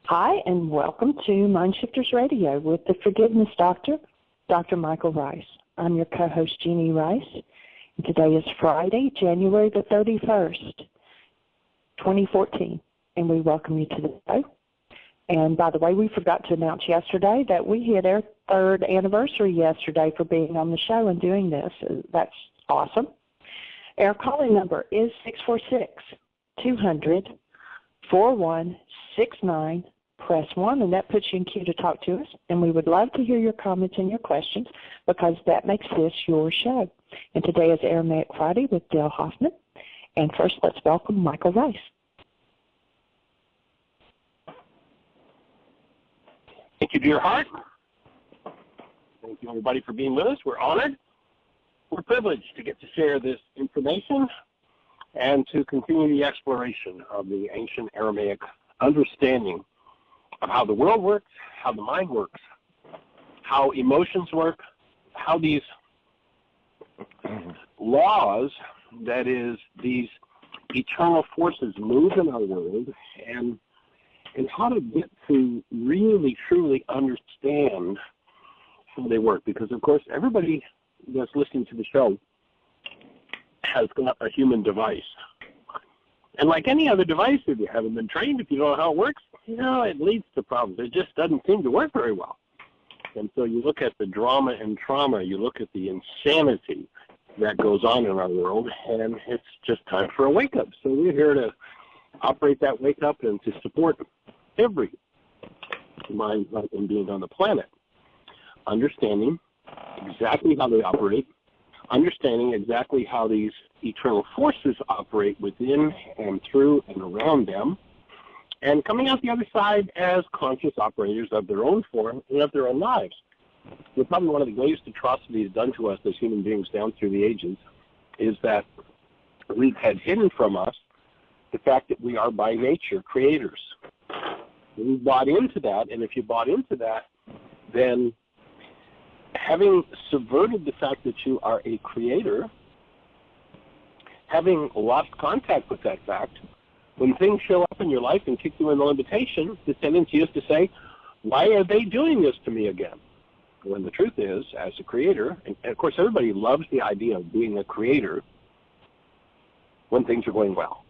Hi, and welcome to MindShifters Radio with the Forgiveness Doctor, Dr. Michael Ryce. I'm your co-host, Jeanie Ryce, and today is Friday, January the 31st, 2014, and we welcome you to the show. And by the way, we forgot to announce yesterday that we hit our 3rd anniversary yesterday for being on the show and doing this. That's awesome. Our calling number is 646-200-4169. Press 1, and that puts you in queue to talk to us. And we would love to hear your comments and your questions because that makes this your show. And today is Aramaic Friday with Dale Hoffman. And first, let's welcome Michael Ryce. Thank you, dear heart. Thank you, everybody, for being with us. We're honored. We're privileged to get to share this information and to continue the exploration of the ancient Aramaic understanding of how the world works, how the mind works, how emotions work, how these laws, that is, these eternal forces move in our world, and how to get to really, truly understand how they work. Because, of course, everybody that's listening to the show has got a human device. And like any other device, if you haven't been trained, if you don't know how it works, it leads to problems. It just doesn't seem to work very well. And so you look at the drama and trauma, you look at the insanity that goes on in our world, and it's just time for a wake-up. So we're here to operate that wake-up and to support every mind, life, and being on the planet, understanding exactly how they operate, understanding exactly how these eternal forces operate within and through and around them, and coming out the other side as conscious operators of their own form and of their own lives. Probably one of the greatest atrocities done to us as human beings down through the ages is that we've had hidden from us the fact that we are by nature creators. We bought into that, and if you bought into that, then having subverted the fact that you are a creator, having lost contact with that fact, when things show up in your life and kick you in the limitation, the tendency is to say, why are they doing this to me again? When the truth is, as a creator, and of course everybody loves the idea of being a creator when things are going well.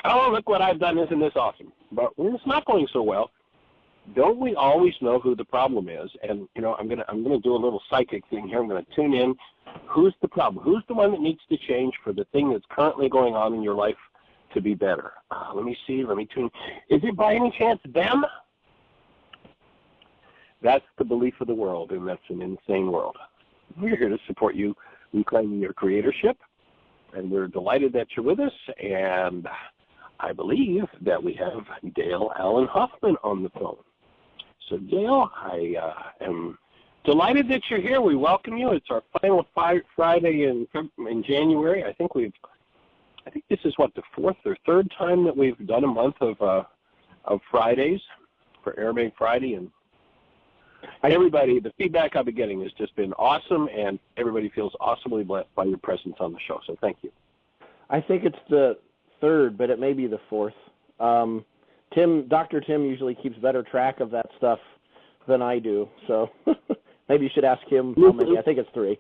Oh, look what I've done, isn't this awesome? But when it's not going so well, don't we always know who the problem is? And I'm gonna do a little psychic thing here. I'm gonna tune in. Who's the problem? Who's the one that needs to change for the thing that's currently going on in your life to be better? Let me see. Let me tune. Is it by any chance them? That's the belief of the world, and that's an insane world. We're here to support you in claiming your creatorship, and we're delighted that you're with us. And I believe that we have Dale Allen Hoffman on the phone. So, Dale, I am delighted that you're here. We welcome you. It's our final Friday in January. I think this is the 4th or 3rd time that we've done a month of Fridays for Aramaic Friday, and everybody, the feedback I've been getting has just been awesome, and everybody feels awesomely blessed by your presence on the show. So, thank you. I think it's the 3rd, but it may be the 4th. Dr. Tim usually keeps better track of that stuff than I do, so maybe you should ask him how many. I think it's 3.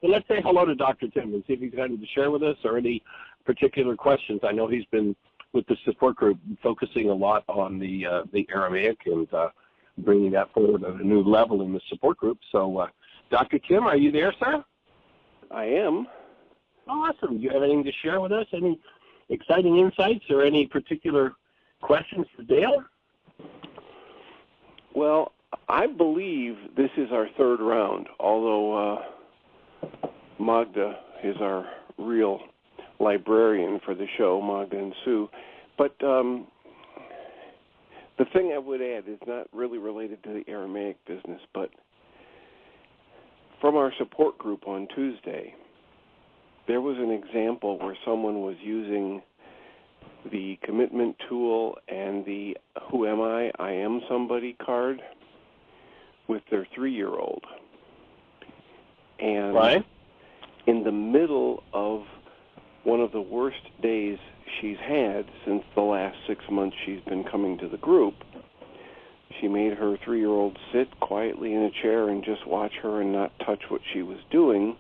Well, let's say hello to Dr. Tim and see if he's got anything to share with us or any particular questions. I know he's been with the support group focusing a lot on the Aramaic and bringing that forward at a new level in the support group. So, Dr. Tim, are you there, sir? I am. Awesome. Do you have anything to share with us? Any exciting insights or any particular questions for Dale? Well, I believe this is our 3rd round, although Magda is our real librarian for the show, Magda and Sue. But the thing I would add is not really related to the Aramaic business, but from our support group on Tuesday, there was an example where someone was using the commitment tool and the Who Am I Am Somebody card with their 3-year-old. And right. In the middle of one of the worst days she's had since the last 6 months she's been coming to the group, she made her 3-year-old sit quietly in a chair and just watch her and not touch what she was doing.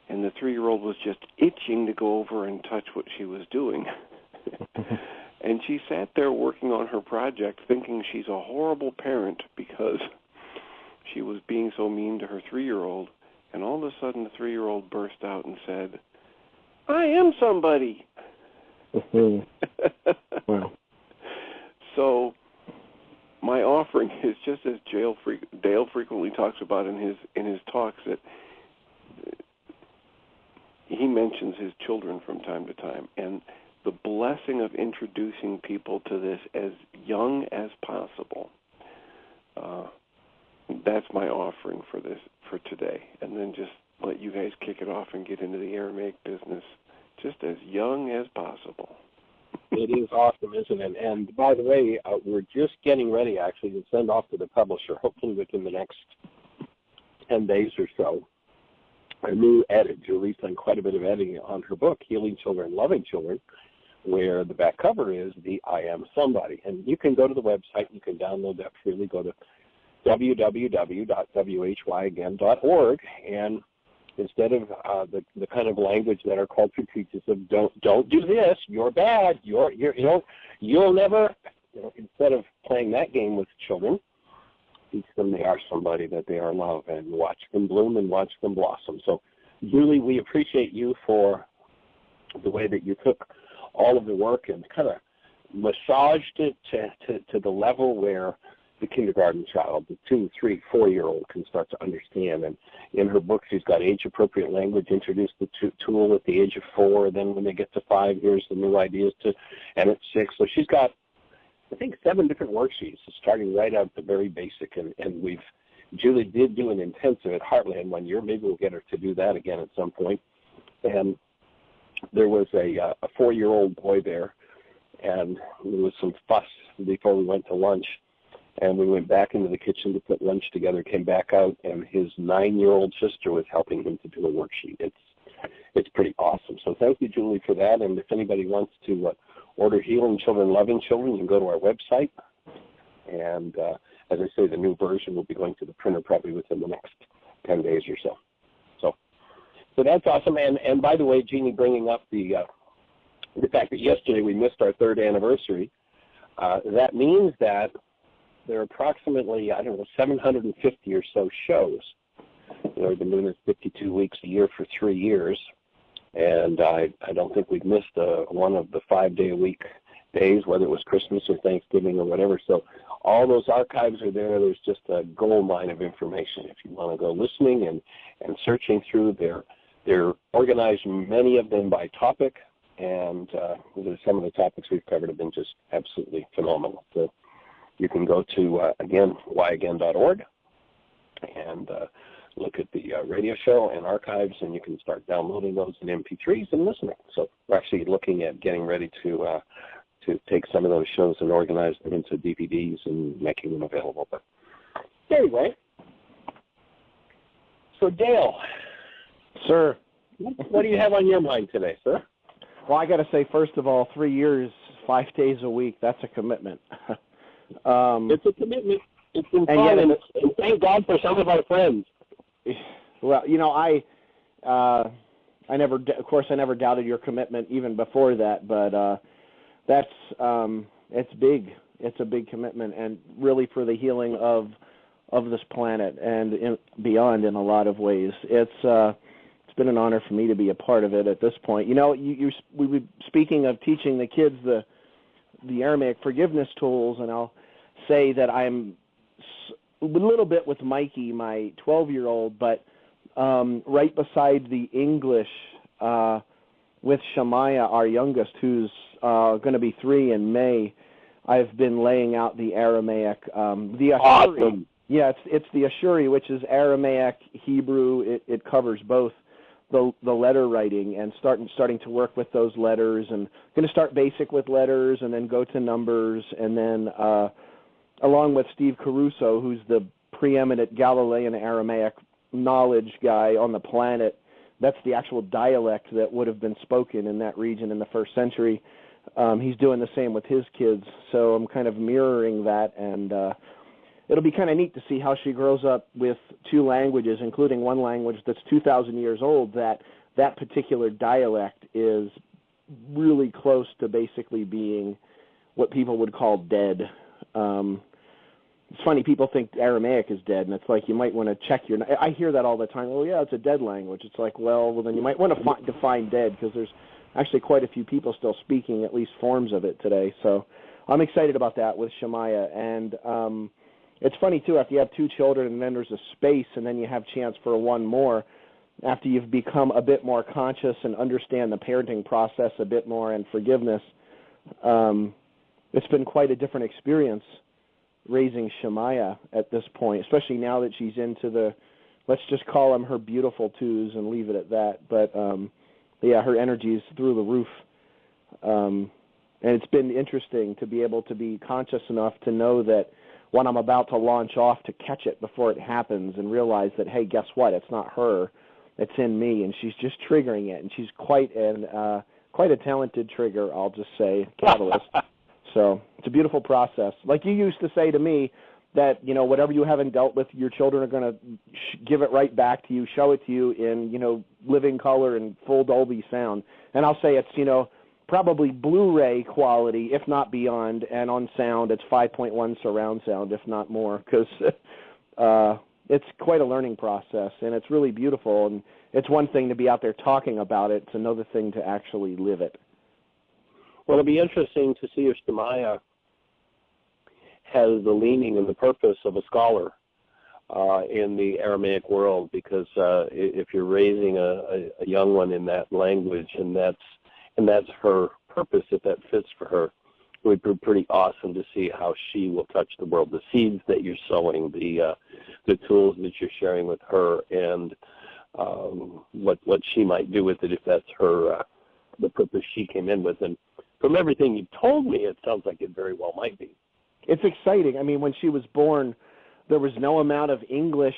And the 3-year-old was just itching to go over and touch what she was doing. And she sat there working on her project thinking she's a horrible parent because she was being so mean to her 3-year-old. And all of a sudden the 3-year-old burst out and said, "I am somebody." Wow. So my offering is just as Dale frequently talks about in his talks, that he mentions his children from time to time, and the blessing of introducing people to this as young as possible. That's my offering for today, and then just let you guys kick it off and get into the Aramaic business just as young as possible. It is awesome, isn't it? And by the way, we're just getting ready, actually, to send off to the publisher, hopefully within the next 10 days or so, a new edit. Julie's done quite a bit of editing on her book, Healing Children, Loving Children, where the back cover is the I Am Somebody. And you can go to the website. You can download that freely. Go to www.whyagain.org, and instead of the kind of language that our culture teaches of don't do this, you're bad, you'll never, instead of playing that game with children, teach them they are somebody, that they are loved, and watch them bloom and watch them blossom. So, Julie, we appreciate you for the way that you took all of the work and kind of massaged it to the level where the kindergarten child, the 2-, 3-, 4-year-old can start to understand. And in her book, she's got age-appropriate language, introduced the tool at the age of 4, then when they get to 5, here's the new ideas and at 6. So she's got, I think, 7 different worksheets, starting right out the very basic. And Julie did do an intensive at Heartland one year. Maybe we'll get her to do that again at some point. And there was a 4-year-old boy there, and there was some fuss before we went to lunch. And we went back into the kitchen to put lunch together, came back out, and his 9-year-old sister was helping him to do a worksheet. It's pretty awesome. So thank you, Julie, for that. And if anybody wants to order Healing Children, Loving Children, you can go to our website. And as I say, the new version will be going to the printer probably within the next 10 days or so. So that's awesome. And by the way, Jeanie, bringing up the fact that yesterday we missed our 3rd anniversary, that means that there are approximately, 750 or so shows. We've been doing this 52 weeks a year for 3 years, and I don't think we've missed one of the 5-day-a-week days, whether it was Christmas or Thanksgiving or whatever. So all those archives are there. There's just a gold mine of information if you want to go listening and searching through. They're organized, many of them by topic, and some of the topics we've covered have been just absolutely phenomenal. So you can go to, again, whyagain.org and look at the radio show and archives, and you can start downloading those in MP3s and listening. So we're actually looking at getting ready to take some of those shows and organize them into DVDs and making them available. But anyway, so Dale. Sir. What do you have on your mind today, sir? Well, I got to say, first of all, 3 years, 5 days a week, that's a commitment. It's a commitment. It's been fun, and thank God for some of our friends. Well, I never doubted your commitment even before that, but it's big. It's a big commitment, and really for the healing of this planet and beyond in a lot of ways. It's been an honor for me to be a part of it at this point. We were speaking of teaching the kids the Aramaic forgiveness tools, and I'll say that I'm a little bit with Mikey, my 12-year-old, but right beside the English with Shemaiah, our youngest, who's going to be 3 in May. I've been laying out the Aramaic, the Ashuri. Awesome. Yeah, it's the Ashuri, which is Aramaic, Hebrew. It covers both the letter writing and starting to work with those letters, and going to start basic with letters and then go to numbers, and then along with Steve Caruso, who's the preeminent Galilean Aramaic knowledge guy on the planet. That's the actual dialect that would have been spoken in that region in the 1st century. he's doing the same with his kids. So I'm kind of mirroring that, and it'll be kind of neat to see how she grows up with two languages, including one language that's 2,000 years old, that particular dialect is really close to basically being what people would call dead. It's funny, people think Aramaic is dead, and it's like you might want to check your... I hear that all the time. Oh, yeah, it's a dead language. It's like, well then you might want to define dead, because there's actually quite a few people still speaking at least forms of it today. So I'm excited about that with Shemaiah. And it's funny, too, after you have two children and then there's a space and then you have chance for one more, after you've become a bit more conscious and understand the parenting process a bit more and forgiveness, it's been quite a different experience raising Shemaiah at this point, especially now that she's into the, let's just call them her beautiful twos and leave it at that. But, yeah, her energy is through the roof. And it's been interesting to be able to be conscious enough to know that when I'm about to launch off, to catch it before it happens and realize that, hey, guess what? It's not her. It's in me, and she's just triggering it. And she's quite a talented trigger, I'll just say, catalyst. So it's a beautiful process. Like you used to say to me that, you know, whatever you haven't dealt with, your children are going to give it right back to you, show it to you in, you know, living color and full Dolby sound. And I'll say it's, you know, probably Blu-ray quality, if not beyond, and on sound it's 5.1 surround sound, if not more, because it's quite a learning process, and it's really beautiful. And it's one thing to be out there talking about it. It's another thing to actually live it. Well, it'll be interesting to see if Shemaiah has the leaning and the purpose of a scholar in the Aramaic world, because if you're raising a young one in that language, and that's her purpose, if that fits for her, it would be pretty awesome to see how she will touch the world. The seeds that you're sowing, the tools that you're sharing with her, and what she might do with it if that's her the purpose she came in with. And from everything you've told me, it sounds like it very well might be. It's exciting. I mean, when she was born, there was no amount of English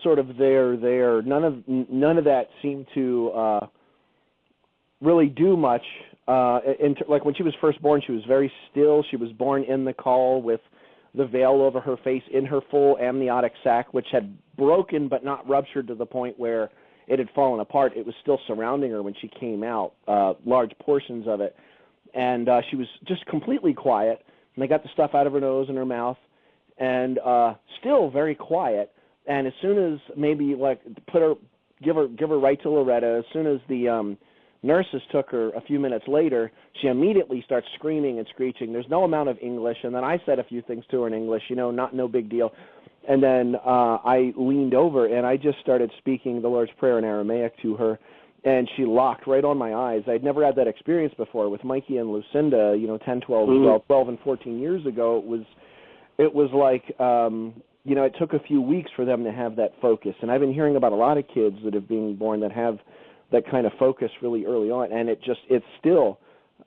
sort of there. None of that seemed to really do much. Like when she was first born, she was very still. She was born in the caul with the veil over her face in her full amniotic sac, which had broken but not ruptured to the point where it had fallen apart. It was still surrounding her when she came out, large portions of it. And she was just completely quiet. And they got the stuff out of her nose and her mouth, and still very quiet. And as soon as maybe like give her right to Loretta, as soon as the nurses took her a few minutes later, she immediately starts screaming and screeching. There's no amount of English. And then I said a few things to her in English, you know, no big deal. And then I leaned over and I just started speaking the Lord's Prayer in Aramaic to her. And she locked right on my eyes. I'd never had that experience before with Mikey and Lucinda, you know, 10, 12 and 14 years ago. It was like, you know, it took a few weeks for them to have that focus. And I've been hearing about a lot of kids that have been born that have that kind of focus really early on. And it's still,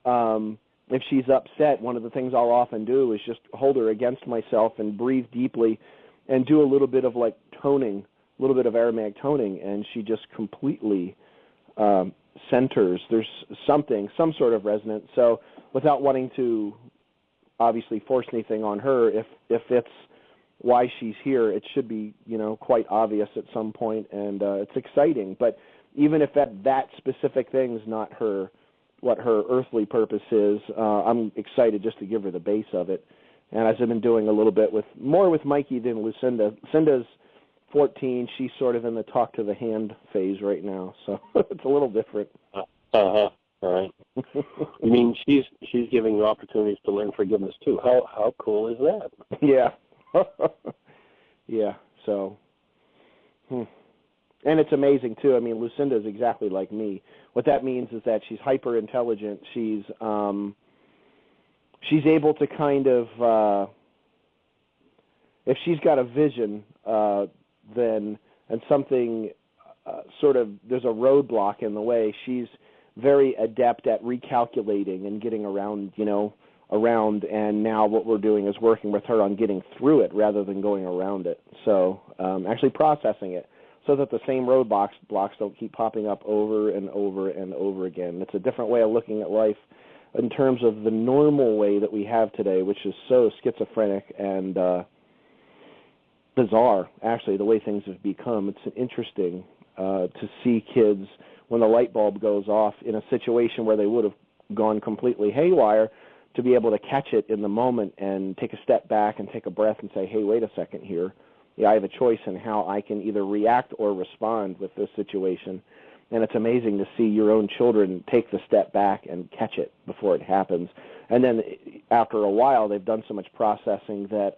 if she's upset, one of the things I'll often do is just hold her against myself and breathe deeply and do a little bit of like toning, a little bit of Aramaic toning. And she just completely centers. There's some sort of resonance. So without wanting to obviously force anything on her, if it's why she's here, it should be, you know, quite obvious at some point, and it's exciting. But even if that specific thing is not what her earthly purpose is, I'm excited just to give her the base of it. And as I've been doing a little bit more with Mikey than Lucinda. Lucinda's 14, she's sort of in the talk to the hand phase right now, so it's a little different. All right. You mean she's giving you opportunities to learn forgiveness too? How cool is that? Yeah. Yeah. So, and it's amazing too. I mean, Lucinda is exactly like me. What that means is that she's hyper intelligent. She's able to kind of, if she's got a vision, then and something sort of there's a roadblock in the way, she's very adept at recalculating and getting around, and now what we're doing is working with her on getting through it rather than going around it. So actually processing it so that the same roadblocks don't keep popping up over and over and over again. It's a different way of looking at life. in terms of the normal way that we have today, which is so schizophrenic and bizarre, actually, the way things have become. It's interesting to see kids, when the light bulb goes off in a situation where they would have gone completely haywire, to be able to catch it in the moment and take a step back and take a breath and say, hey, wait a second here. Yeah, I have a choice in how I can either react or respond with this situation. And it's amazing to see your own children take the step back and catch it before it happens. And then after a while, they've done so much processing that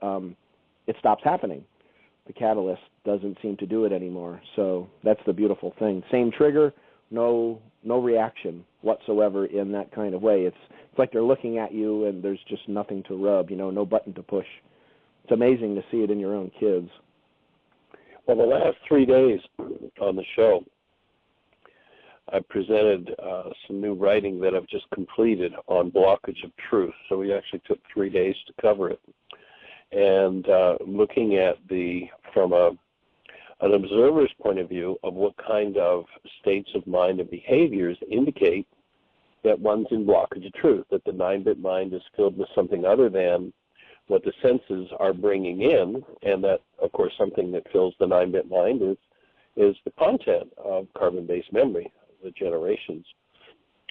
it stops happening. The catalyst doesn't seem to do it anymore. So that's the beautiful thing. Same trigger, no reaction whatsoever in that kind of way. It's like they're looking at you and there's just nothing to rub, no button to push. It's amazing to see it in your own kids. Well, the last 3 days on the show, I presented some new writing that I've just completed on blockage of truth. So we actually took 3 days to cover it. And looking at from an observer's point of view of what kind of states of mind and behaviors indicate that one's in blockage of truth, that the 9-bit mind is filled with something other than what the senses are bringing in, and that, of course, something that fills the 9-bit mind is the content of carbon-based memory, the generations.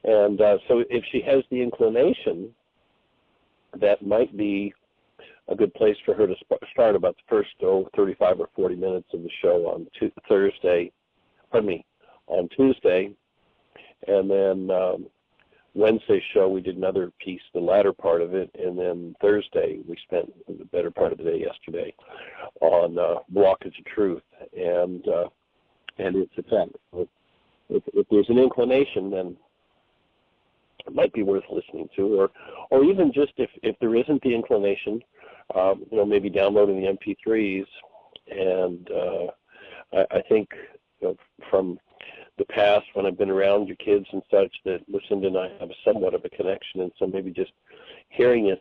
And so if she has the inclination, that might be a good place for her to start about the first 35 or 40 minutes of the show on on Tuesday. And then Wednesday's show, we did another piece, the latter part of it, and then Thursday, we spent the better part of the day yesterday on blockage of truth and its effects. If there's an inclination, then it might be worth listening to, or even just if there isn't the inclination, maybe downloading the MP3s. And I think from the past, when I've been around your kids and such that listened, and I have somewhat of a connection, and so maybe just hearing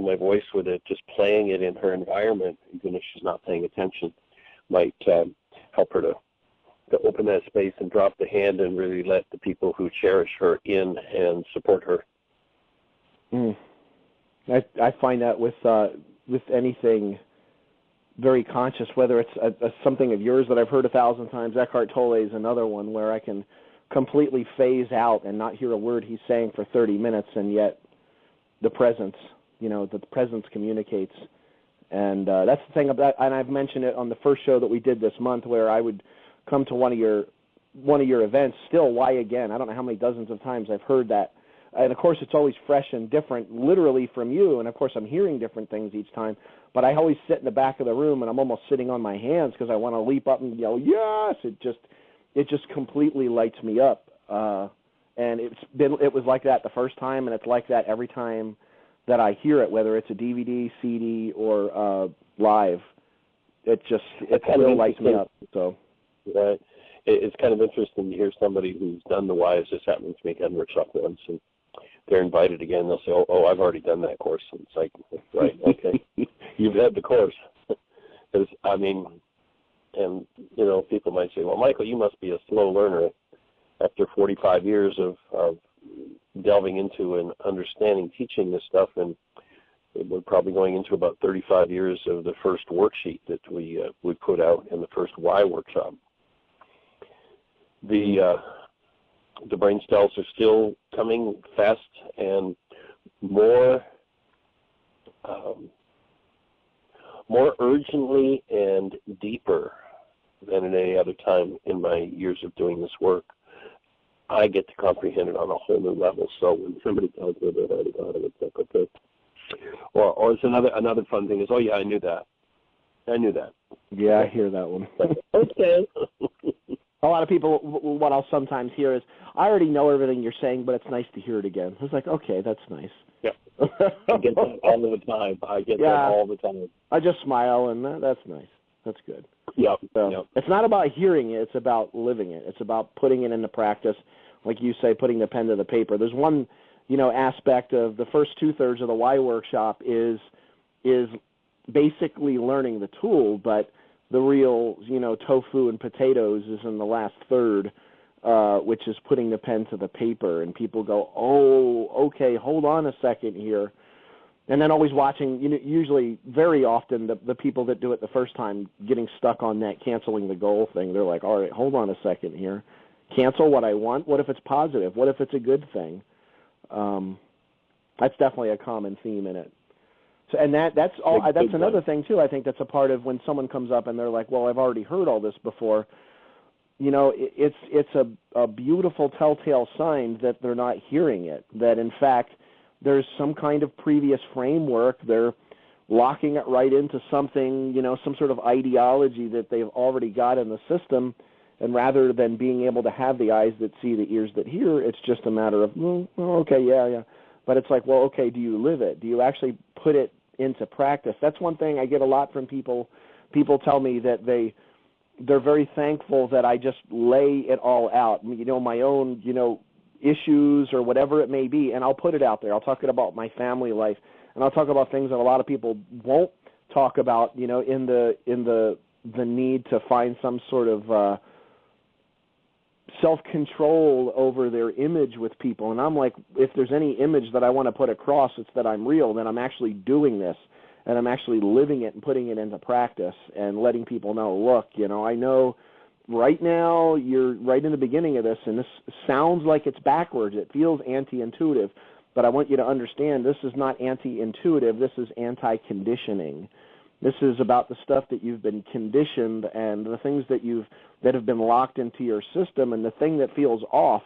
my voice with it, just playing it in her environment, even if she's not paying attention, might help her to open that space and drop the hand and really let the people who cherish her in and support her. I find that with anything very conscious, whether it's something of yours that I've heard 1,000 times. Eckhart Tolle is another one where I can completely phase out and not hear a word he's saying for 30 minutes, and yet the presence, the presence communicates. And that's the thing about, and I've mentioned it on the first show that we did this month, where I would come to one of your events. Still, why again? I don't know how many dozens of times I've heard that. And, of course, it's always fresh and different, literally from you. And, of course, I'm hearing different things each time. But I always sit in the back of the room, and I'm almost sitting on my hands because I want to leap up and yell, yes! It just completely lights me up. And it was like that the first time, and it's like that every time that I hear it, whether it's a DVD, CD, or live. It really lights me up. So. Right. It's kind of interesting to hear somebody who's done the whys. This happened to me at workshop once, and they're invited again. They'll say, oh, I've already done that course. And it's like, right, okay, you've had the course. People might say, well, Michael, you must be a slow learner. After 45 years of delving into and understanding, teaching this stuff, and we're probably going into about 35 years of the first worksheet that we put out in the first Why workshop. The brain cells are still coming fast and more urgently and deeper than at any other time in my years of doing this work. I get to comprehend it on a whole new level. So when somebody tells me they've already got it, it's like, okay. Or it's another fun thing is, oh yeah, I knew that. Yeah, I hear that one. Okay. A lot of people, what I'll sometimes hear is, I already know everything you're saying, but it's nice to hear it again. I was like, okay, that's nice. Yeah. I get that all the time. That all the time. I just smile, and that's nice. That's good. Yep. So It's not about hearing it. It's about living it. It's about putting it into practice. Like you say, putting the pen to the paper. There's one, aspect of the first 2/3 of the Why workshop is basically learning the tool, but the real, tofu and potatoes is in the last third, which is putting the pen to the paper, and people go, oh, okay, hold on a second here. And then always watching, usually very often the people that do it the first time getting stuck on that canceling the goal thing. They're like, all right, hold on a second here. Cancel what I want? What if it's positive? What if it's a good thing? That's definitely a common theme in it. So, and that's another thing, too, I think that's a part of when someone comes up and they're like, well, I've already heard all this before. It's a beautiful telltale sign that they're not hearing it, that, in fact, there's some kind of previous framework. They're locking it right into something, some sort of ideology that they've already got in the system, and rather than being able to have the eyes that see, the ears that hear, it's just a matter of, okay, yeah. But it's like, well, okay, do you live it? Do you actually put it into practice? That's one thing I get a lot from people. People tell me that they're very thankful that I just lay it all out, my own, issues or whatever it may be, and I'll put it out there. I'll talk about my family life, and I'll talk about things that a lot of people won't talk about, in the need to find some sort of self-control over their image with people. And I'm like, if there's any image that I want to put across, it's that I'm real, then I'm actually doing this, and I'm actually living it and putting it into practice and letting people know, look, I know right now you're right in the beginning of this, and this sounds like it's backwards. It feels anti-intuitive, but I want you to understand this is not anti-intuitive. This is anti-conditioning. This is about the stuff that you've been conditioned and the things that have been locked into your system, and the thing that feels off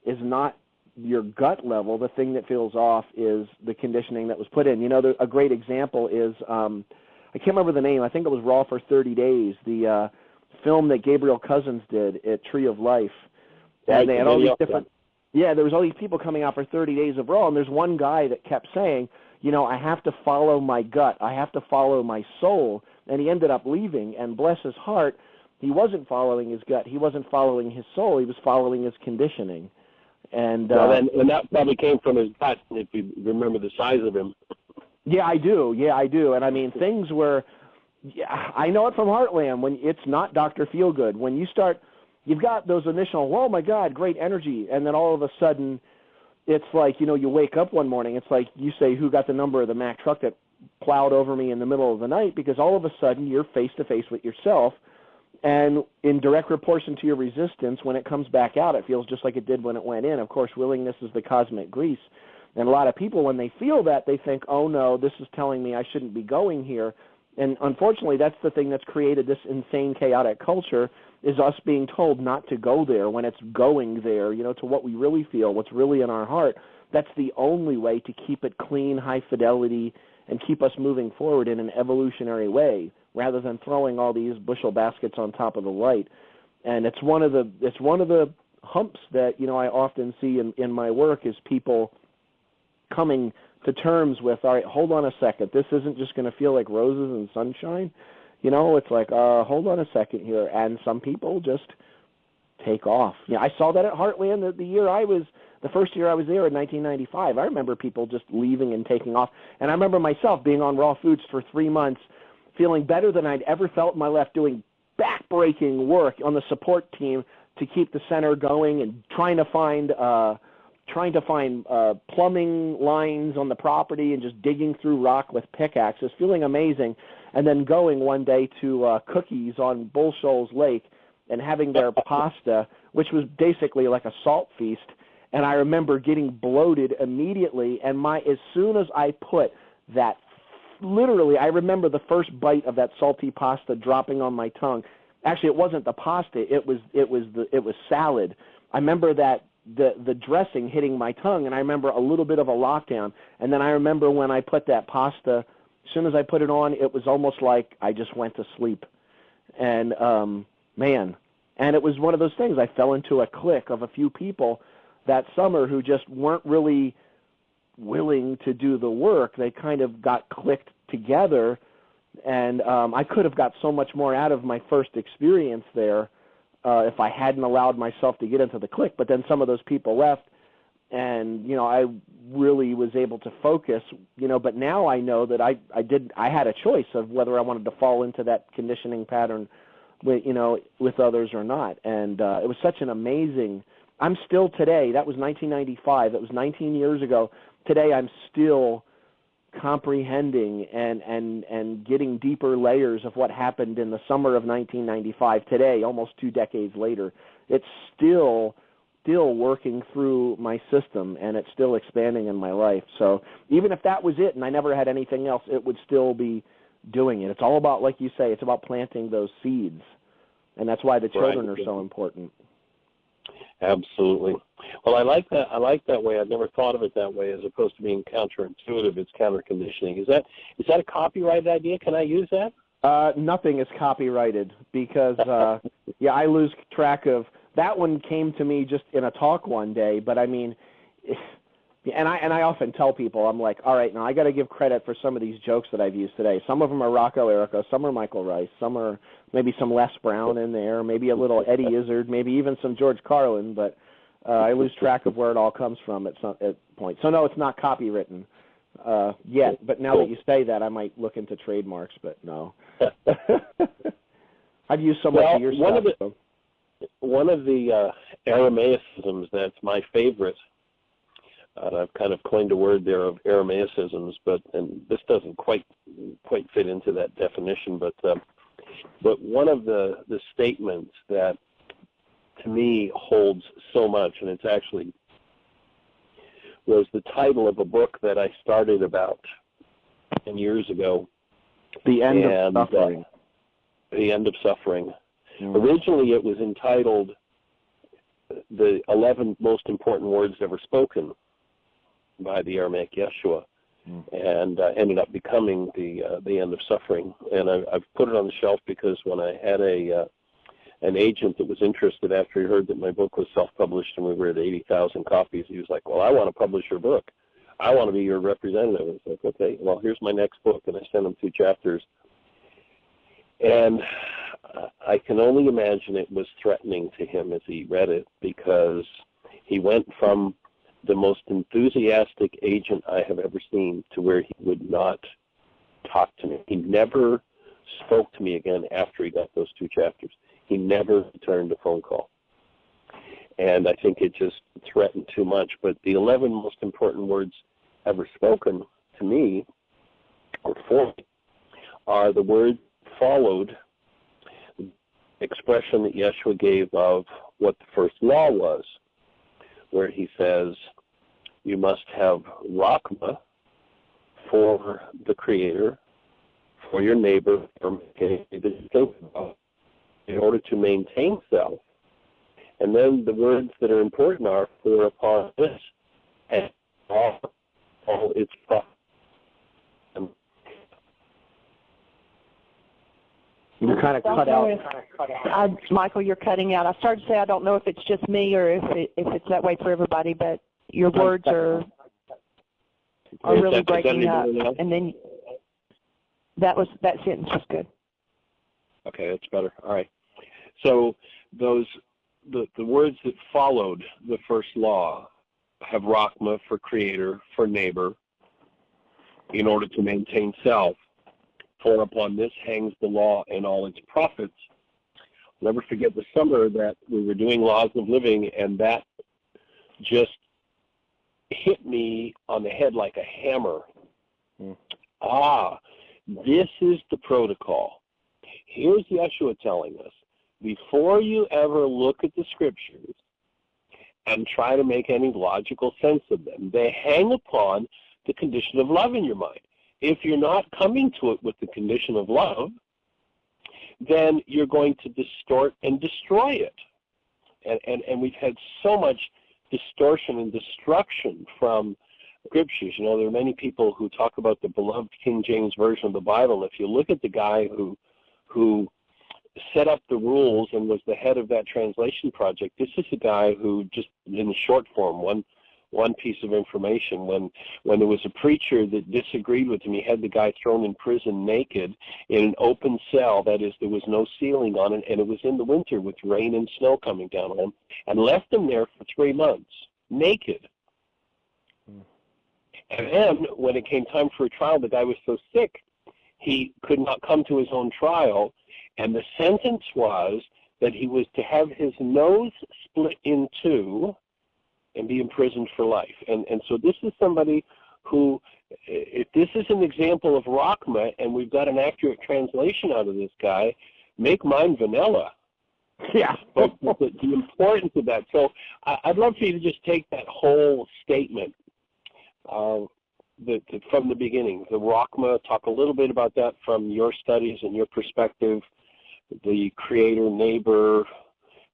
is not your gut level. The thing that feels off is the conditioning that was put in. A great example is, I can't remember the name. I think it was Raw for 30 Days, the film that Gabriel Cousins did at Tree of Life. And they had all these different, there was all these people coming out for 30 days of Raw, and there's one guy that kept saying, I have to follow my gut. I have to follow my soul. And he ended up leaving, and bless his heart, he wasn't following his gut. He wasn't following his soul. He was following his conditioning. And and that probably came from his gut, if you remember the size of him. Yeah, I do. And I mean, things were, I know it from Heartland, when it's not Dr. Feelgood. When you start, you've got those initial, oh my God, great energy, and then all of a sudden, it's like, you wake up one morning, it's like you say, who got the number of the Mack truck that plowed over me in the middle of the night? Because all of a sudden, you're face-to-face with yourself, and in direct proportion to your resistance, when it comes back out, it feels just like it did when it went in. Of course, willingness is the cosmic grease. And a lot of people, when they feel that, they think, oh no, this is telling me I shouldn't be going here. And unfortunately, that's the thing that's created this insane, chaotic culture, is us being told not to go there when it's going there, to what we really feel, what's really in our heart. That's the only way to keep it clean, high fidelity, and keep us moving forward in an evolutionary way, rather than throwing all these bushel baskets on top of the light. And it's one of the humps that, I often see in my work, is people coming to terms with, all right, hold on a second, this isn't just going to feel like roses and sunshine. It's like, hold on a second here. And some people just take off. I saw that at Heartland the first year I was there in 1995. I remember people just leaving and taking off. And I remember myself being on Raw Foods for 3 months, feeling better than I'd ever felt in my life, doing back-breaking work on the support team to keep the center going, and trying to find plumbing lines on the property, and just digging through rock with pickaxes, feeling amazing. And then going one day to Cookies on Bull Shoals Lake and having their pasta, which was basically like a salt feast. And I remember getting bloated immediately, and as soon as I put that, literally, I remember the first bite of that salty pasta dropping on my tongue. Actually, it wasn't the pasta; it was salad. I remember that the dressing hitting my tongue, and I remember a little bit of a lockdown. And then I remember when I put that pasta, as soon as I put it on, it was almost like I just went to sleep. And and it was one of those things. I fell into a clique of a few people that summer who just weren't really willing to do the work. They kind of got clicked together, and I could have got so much more out of my first experience there if I hadn't allowed myself to get into the clique. But then some of those people left, and I really was able to focus. But now I know that I had a choice of whether I wanted to fall into that conditioning pattern, with others or not. And it was such an amazing. I'm still today. That was 1995. That was 19 years ago. Today, I'm still comprehending and getting deeper layers of what happened in the summer of 1995. Today, almost 2 decades later, it's still working through my system, and it's still expanding in my life. So even if that was it and I never had anything else, it would still be doing it. It's all about, like you say, it's about planting those seeds, and that's why the children are so important. Absolutely. Well, I like that. I like that way. I've never thought of it that way, as opposed to being counterintuitive. It's counter-conditioning. Is that a copyrighted idea? Can I use that? Nothing is copyrighted because, I lose track of. That one came to me just in a talk one day, but I mean, and I often tell people, I'm like, all right, now I got to give credit for some of these jokes that I've used today. Some of them are Rocco Errico, some are Michael Ryce, some are maybe some Les Brown in there, maybe a little Eddie Izzard, maybe even some George Carlin, but I lose track of where it all comes from at point. So no, it's not copywritten yet, but now that you say that, I might look into trademarks, but no. I've used so much of your stuff. One of the Aramaicisms that's my favorite, I've kind of coined a word there of Aramaicisms, and this doesn't quite fit into that definition, but one of the statements that to me holds so much, and it's actually was the title of a book that I started about 10 years ago. The End of Suffering. The End of Suffering. Mm. Originally, it was entitled The 11 Most Important Words Ever Spoken by the Aramaic Yeshua, and ended up becoming the End of Suffering. And I've put it on the shelf because when I had an agent that was interested after he heard that my book was self-published and we were at 80,000 copies, he was like, well, I want to publish your book. I want to be your representative. I was like, okay, well, here's my next book. And I sent him 2 chapters. And I can only imagine it was threatening to him as he read it, because he went from the most enthusiastic agent I have ever seen to where he would not talk to me. He never spoke to me again after he got those 2 chapters. He never returned a phone call. And I think it just threatened too much. But the 11 most important words ever spoken to me, or for me, are the words followed the expression that Yeshua gave of what the first law was, where he says, you must have Rachma for the Creator, for your neighbor, for in order to maintain self. And then the words that are important are, for upon this and all its profits. You're kind of cut out. Michael, you're cutting out. I started to say I don't know if it's just me or if it's that way for everybody, but your words are really breaking up. And then that sentence was good. Okay, that's better. All right. So the words that followed the first law have Rachma for creator, for neighbor, in order to maintain self. For upon this hangs the law and all its prophets. I'll never forget the summer that we were doing Laws of Living, and that just hit me on the head like a hammer. This is the protocol. Here's Yeshua telling us, before you ever look at the scriptures and try to make any logical sense of them, they hang upon the condition of love in your mind. If you're not coming to it with the condition of love, then you're going to distort and destroy it. And we've had so much distortion and destruction from scriptures. You know, there are many people who talk about the beloved King James Version of the Bible. If you look at the guy who set up the rules and was the head of that translation project, this is a guy who, just in the short form, one piece of information, when there was a preacher that disagreed with him, he had the guy thrown in prison naked in an open cell, that is, there was no ceiling on it, and it was in the winter with rain and snow coming down on him, and left him there for 3 months, naked. And then, when it came time for a trial, the guy was so sick, he could not come to his own trial, And the sentence was that he was to have his nose split in two and be imprisoned for life. And so this is somebody who, if this is an example of Rachma, and we've got an accurate translation out of this guy, make mine vanilla. Yeah. But the importance of that. So I'd love for you to just take that whole statement from the beginning, the Rachma, talk a little bit about that from your studies and your perspective, the creator, neighbor,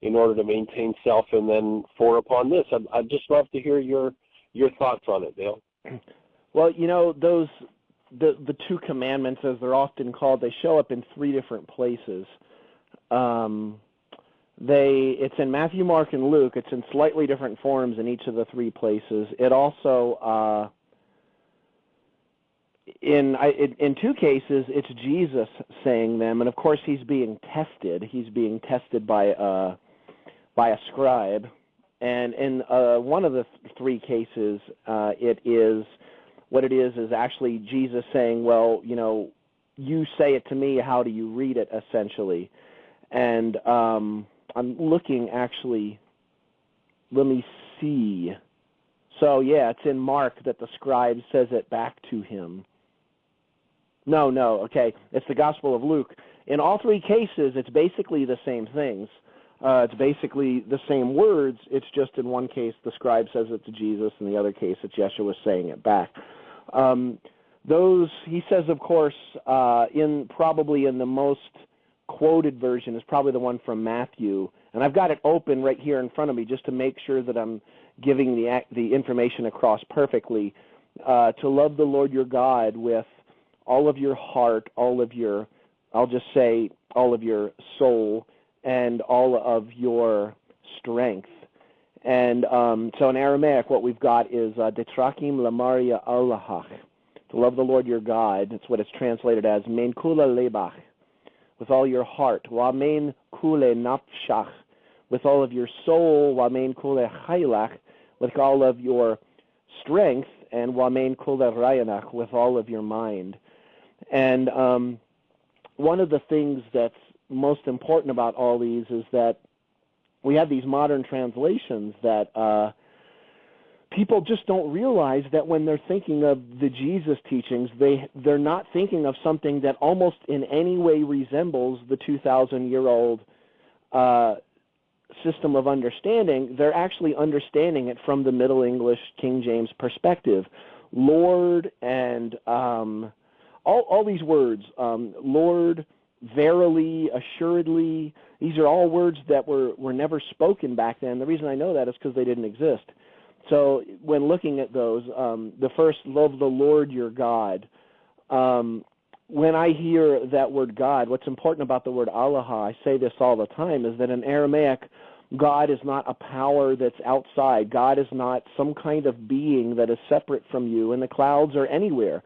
in order to maintain self, and then for upon this. I'd just love to hear your thoughts on it, Dale. Well, you know, the two commandments, as they're often called, they show up in three different places. It's in Matthew, Mark, and Luke. It's in slightly different forms in each of the three places. It also, in two cases, it's Jesus saying them, and of course he's being tested. He's being tested by a scribe. And in one of the three cases, what it is actually Jesus saying, well, you know, you say it to me, how do you read it, essentially? And I'm looking, actually, let me see. So, yeah, it's in Mark that the scribe says it back to him. No, okay, it's the Gospel of Luke. In all three cases, it's basically the same things. It's basically the same words. It's just in one case the scribe says it to Jesus, in the other case it's Yeshua saying it back. He says, of course, probably in the most quoted version is probably the one from Matthew, and I've got it open right here in front of me just to make sure that I'm giving the information across perfectly. To love the Lord your God with all of your heart, all of your soul, and all of your strength. And so in Aramaic, what we've got is Detrakim Lamaria Allahach, to love the Lord your God. That's what it's translated as, Mein Kula Lebach, with all your heart, Wa Mein Kule Nafshach, with all of your soul, Wa Mein Kule Chaylach, with all of your strength, and Wa Mein Kule Rayanach, with all of your mind. And one of the things that's most important about all these is that we have these modern translations that people just don't realize that when they're thinking of the Jesus teachings, they're not thinking of something that almost in any way resembles the 2,000-year-old system of understanding. They're actually understanding it from the Middle English King James perspective. Lord and all these words, Lord, verily, assuredly, these are all words that were never spoken back then. The reason I know that is because they didn't exist. So when looking at those, the first, love the Lord your God. When I hear that word God, what's important about the word Allah, I say this all the time, is that in Aramaic, God is not a power that's outside. God is not some kind of being that is separate from you in the clouds or anywhere.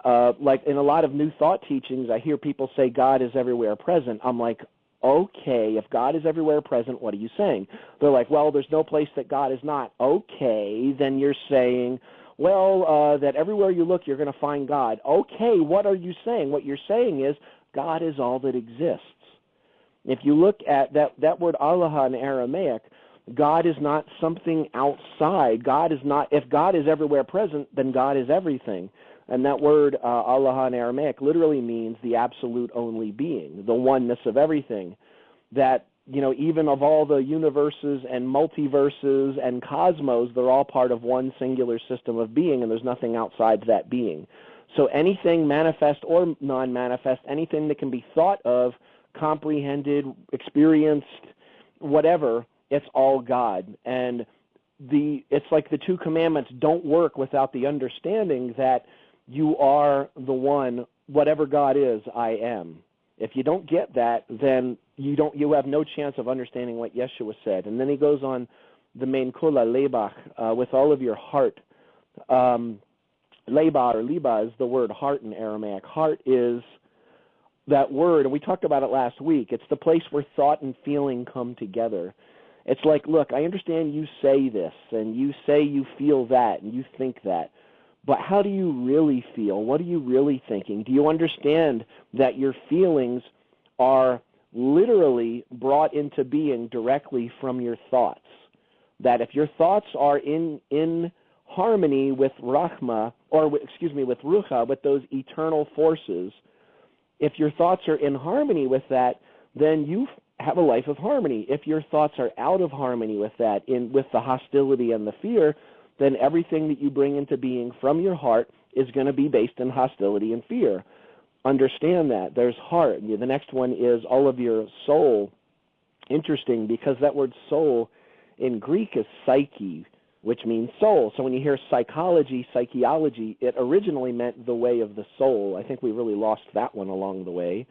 Like in a lot of New Thought teachings, I hear people say God is everywhere present. I'm like, okay, if God is everywhere present, what are you saying? They're like, well, there's no place that God is not. Okay, then you're saying, well, that everywhere you look, you're going to find God. Okay, what are you saying? What you're saying is God is all that exists. If you look at that word Allah in Aramaic, God is not something outside. God is not. If God is everywhere present, then God is everything. And that word, Allah in Aramaic, literally means the absolute only being, the oneness of everything. That, you know, even of all the universes and multiverses and cosmos, they're all part of one singular system of being, and there's nothing outside that being. So anything manifest or non-manifest, anything that can be thought of, comprehended, experienced, whatever, it's all God. And it's like the two commandments don't work without the understanding that you are the one, whatever God is, I am. If you don't get that, then you have no chance of understanding what Yeshua said. And then he goes on, the main kula lebach, with all of your heart. Leba or liba is the word heart in Aramaic. Heart is that word, and we talked about it last week. It's the place where thought and feeling come together. It's like, look, I understand you say this, and you say you feel that, and you think that. But how do you really feel? What are you really thinking? Do you understand that your feelings are literally brought into being directly from your thoughts. That if your thoughts are in harmony with Rahma, or with Ruha, with those eternal forces, if your thoughts are in harmony with that, then you have a life of harmony. If your thoughts are out of harmony with that, with the hostility and the fear, then everything that you bring into being from your heart is going to be based in hostility and fear. Understand that. There's heart. The next one is all of your soul. Interesting, because that word soul in Greek is psyche, which means soul. So when you hear psychology, psycheology, it originally meant the way of the soul. I think we really lost that one along the way.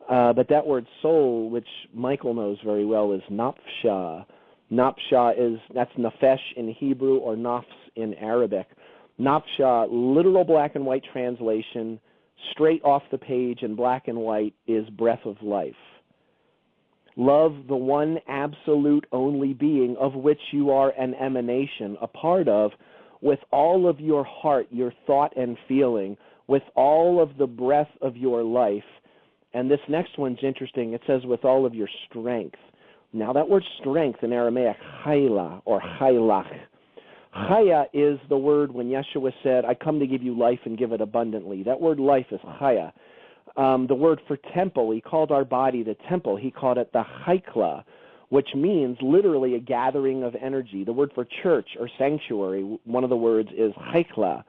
But that word soul, which Michael knows very well, is nafsha. Nafsha that's nefesh in Hebrew or nafs in Arabic. Nafsha, literal black and white translation, straight off the page in black and white, is breath of life. Love the one absolute only being of which you are an emanation, a part of, with all of your heart, your thought and feeling, with all of the breath of your life. And this next one's interesting. It says with all of your strength. Now that word strength in Aramaic, chayla or chaylach. Chaya is the word when Yeshua said, I come to give you life and give it abundantly. That word life is chaya. The word for temple, he called our body the temple. He called it the haikla, which means literally a gathering of energy. The word for church or sanctuary, one of the words is haikla,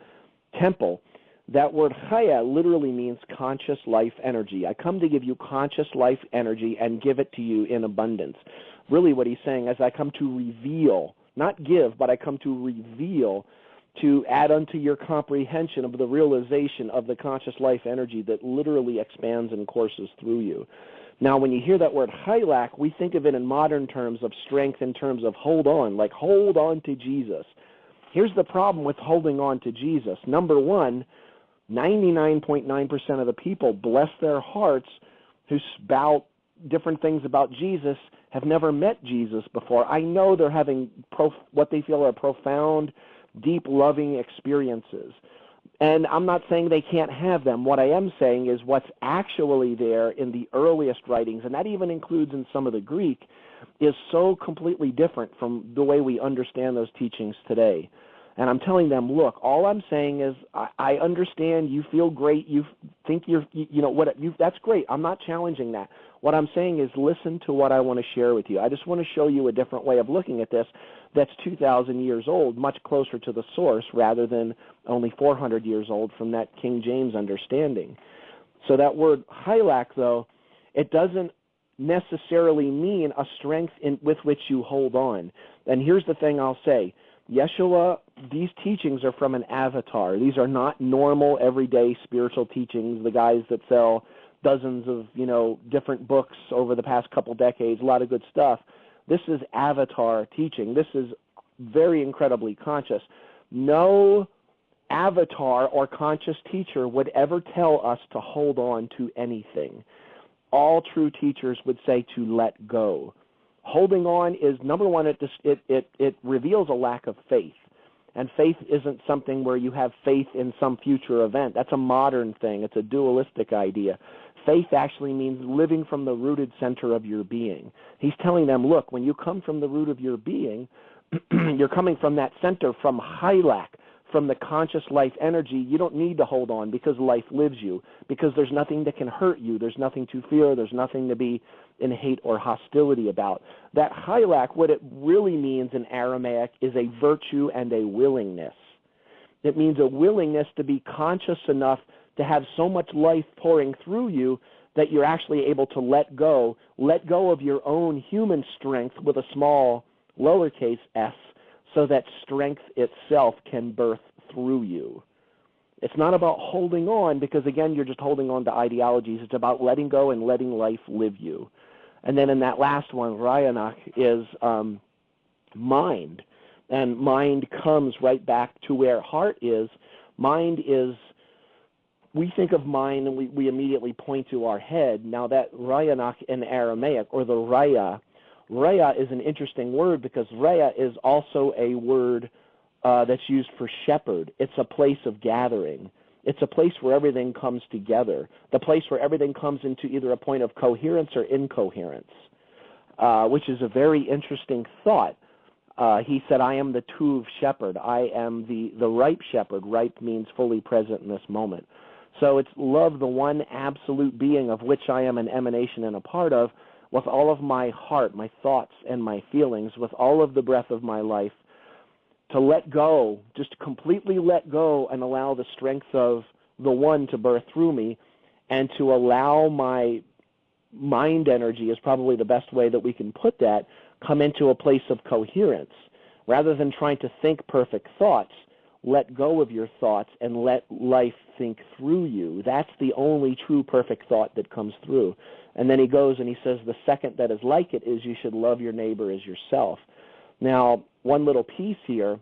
temple. That word chaya literally means conscious life energy. I come to give you conscious life energy and give it to you in abundance. Really what he's saying is I come to reveal, not give, but I come to reveal, to add unto your comprehension of the realization of the conscious life energy that literally expands and courses through you. Now, when you hear that word chaylak, we think of it in modern terms of strength in terms of hold on, like hold on to Jesus. Here's the problem with holding on to Jesus. Number one, 99.9% of the people, bless their hearts, who spout different things about Jesus have never met Jesus before. I know they're having what they feel are profound, deep, loving experiences. And I'm not saying they can't have them. What I am saying is what's actually there in the earliest writings, and that even includes in some of the Greek, is so completely different from the way we understand those teachings today. And I'm telling them, look, all I'm saying is I understand you feel great, you think that's great. I'm not challenging that. What I'm saying is listen to what I want to share with you. I just want to show you a different way of looking at this that's 2,000 years old, much closer to the source rather than only 400 years old from that King James understanding. So that word chaylak, though, it doesn't necessarily mean a strength with which you hold on. And here's the thing I'll say. Yeshua, these teachings are from an avatar. These are not normal, everyday spiritual teachings, the guys that sell dozens of, different books over the past couple decades, a lot of good stuff. This is avatar teaching. This is very incredibly conscious. No avatar or conscious teacher would ever tell us to hold on to anything. All true teachers would say to let go. Holding on is, number one, it reveals a lack of faith. And faith isn't something where you have faith in some future event. That's a modern thing. It's a dualistic idea. Faith actually means living from the rooted center of your being. He's telling them, look, when you come from the root of your being, you're coming from that center, from chaylak, from the conscious life energy. You don't need to hold on because life lives you, because there's nothing that can hurt you. There's nothing to fear. There's nothing to be in hate or hostility about. That chaylak, what it really means in Aramaic is a virtue and a willingness. It means a willingness to be conscious enough to have so much life pouring through you that you're actually able to let go of your own human strength with a small lowercase s, so that strength itself can birth through you. It's not about holding on because, again, you're just holding on to ideologies. It's about letting go and letting life live you. And then in that last one, Rayanak, is mind. And mind comes right back to where heart is. Mind is, we think of mind and we immediately point to our head. Now that Rayanak in Aramaic, or the Raya is an interesting word because Raya is also a word that's used for shepherd. It's a place of gathering. It's a place where everything comes together, the place where everything comes into either a point of coherence or incoherence, which is a very interesting thought. He said, I am the Tuv shepherd. I am the ripe shepherd. Ripe means fully present in this moment. So it's love the one absolute being of which I am an emanation and a part of, with all of my heart, my thoughts, and my feelings, with all of the breath of my life, to let go, just completely let go and allow the strength of the one to birth through me, and to allow my mind energy, is probably the best way that we can put that, come into a place of coherence. Rather than trying to think perfect thoughts, let go of your thoughts and let life think through you. That's the only true perfect thought that comes through. And then he goes and he says the second that is like it is you should love your neighbor as yourself. Now, one little piece here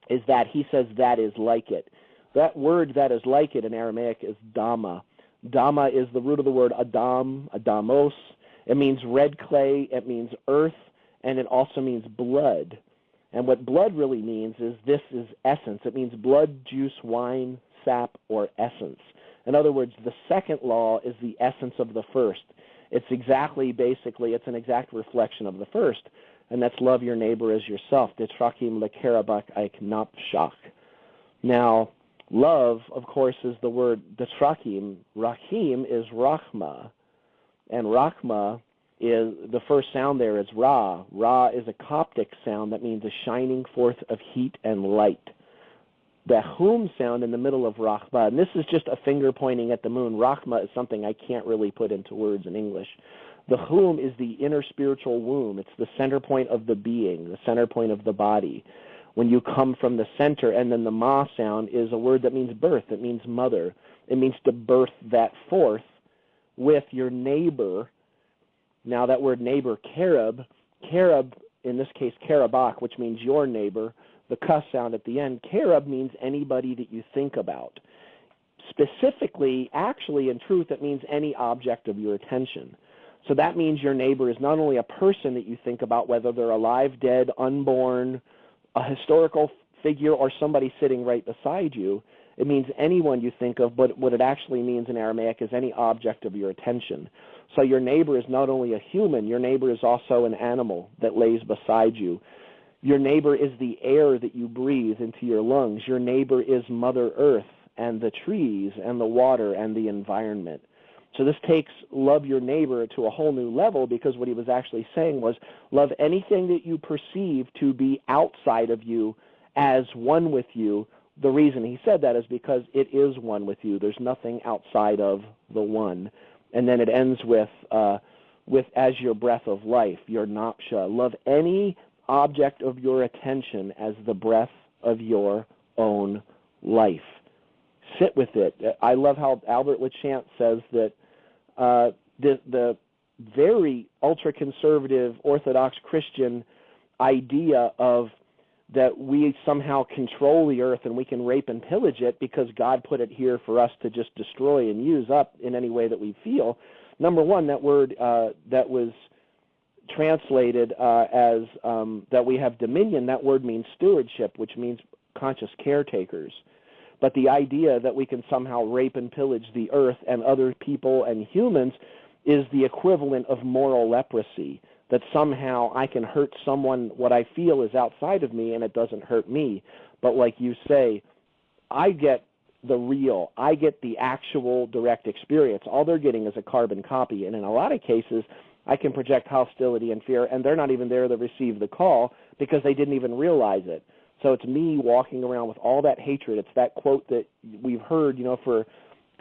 is that he says that is like it. That word that is like it in Aramaic is dogma. Dogma is the root of the word Adam, Adamos. It means red clay, it means earth, and it also means blood. And what blood really means is this is essence. It means blood, juice, wine, sap, or essence. In other words, the second law is the essence of the first. It's exactly, basically, it's an exact reflection of the first, and that's love your neighbor as yourself. Detrakim lekerabak aiknapshach. Now, love, of course, is the word detrakim. Rahim is rachma, and rachma is, the first sound there is ra. Ra is a Coptic sound that means a shining forth of heat and light. The hum sound in the middle of rachma, and this is just a finger pointing at the moon. Rachma is something I can't really put into words in English. The hum is the inner spiritual womb. It's the center point of the being, the center point of the body. When you come from the center, and then the ma sound is a word that means birth. It means mother. It means to birth that forth with your neighbor. Now that word neighbor, carib, in this case karabach, which means your neighbor, the cuss sound at the end, carib means anybody that you think about. Specifically, actually, in truth, it means any object of your attention. So that means your neighbor is not only a person that you think about, whether they're alive, dead, unborn, a historical figure, or somebody sitting right beside you. It means anyone you think of, but what it actually means in Aramaic is any object of your attention. So your neighbor is not only a human, your neighbor is also an animal that lays beside you. Your neighbor is the air that you breathe into your lungs. Your neighbor is Mother Earth and the trees and the water and the environment. So this takes love your neighbor to a whole new level, because what he was actually saying was love anything that you perceive to be outside of you as one with you. The reason he said that is because it is one with you. There's nothing outside of the one. And then it ends with as your breath of life, your napsha. Love any object of your attention as the breath of your own life. Sit with it. I love how Albert LeChant says that the very ultra-conservative Orthodox Christian idea of that we somehow control the earth and we can rape and pillage it because God put it here for us to just destroy and use up in any way that we feel. Number one, that word that was translated as that we have dominion, that word means stewardship, which means conscious caretakers. But the idea that we can somehow rape and pillage the earth and other people and humans is the equivalent of moral leprosy, that somehow I can hurt someone, what I feel is outside of me, and it doesn't hurt me. But like you say, I get the real, I get the actual direct experience. All they're getting is a carbon copy, and in a lot of cases, I can project hostility and fear, and they're not even there to receive the call because they didn't even realize it. So it's me walking around with all that hatred. It's that quote that we've heard, for a